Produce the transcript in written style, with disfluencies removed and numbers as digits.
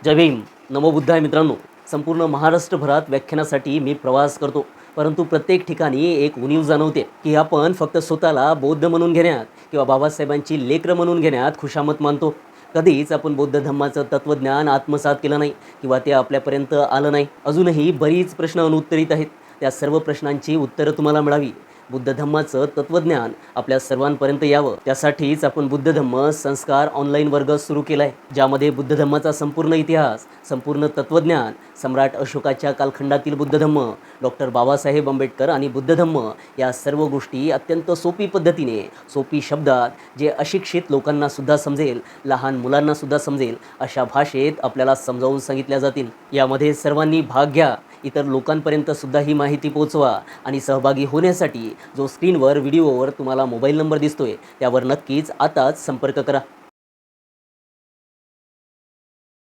जय भीम. नमो बुद्धाय मित्रांनो. संपूर्ण महाराष्ट्रभरात व्याख्यानासाठी मी प्रवास करतो. परंतु प्रत्येक ठिकाणी एक उणीव जाणवते की आपण फक्त स्वतःला बौद्ध म्हणून घेण्यात किंवा बाबासाहेबांची लेकरं म्हणून घेण्यात खुशामत मानतो. कधीच आपण बौद्ध धम्माचं तत्त्वज्ञान आत्मसात केलं नाही किंवा ते आपल्यापर्यंत आलं नाही. अजूनही बरीच प्रश्न अनुत्तरित आहेत. त्या सर्व प्रश्नांची उत्तरं तुम्हाला मिळावी, बुद्ध धम्माचं तत्त्वज्ञान आपल्या सर्वांपर्यंत यावं, त्यासाठीच आपण बुद्ध धम्म संस्कार ऑनलाईन वर्ग सुरू केला आहे, ज्यामध्ये बुद्ध धम्माचा संपूर्ण इतिहास, संपूर्ण तत्त्वज्ञान, सम्राट अशोकाच्या कालखंडातील बुद्ध धम्म, डॉक्टर बाबासाहेब आंबेडकर आणि बुद्ध धम्म या सर्व गोष्टी अत्यंत सोपी पद्धतीने, सोपी शब्दात, जे अशिक्षित लोकांनासुद्धा समजेल, लहान मुलांनासुद्धा समजेल अशा भाषेत आपल्याला समजावून सांगितल्या जातील. यामध्ये सर्वांनी भाग घ्या. इतर लोकांपर्यंत सुद्धा ही माहिती पोहोचवा आणि सहभागी होण्यासाठी जो स्क्रीनवर व्हिडिओवर तुम्हाला मोबाईल नंबर दिसतोय त्यावर नक्कीच आताच संपर्क करा.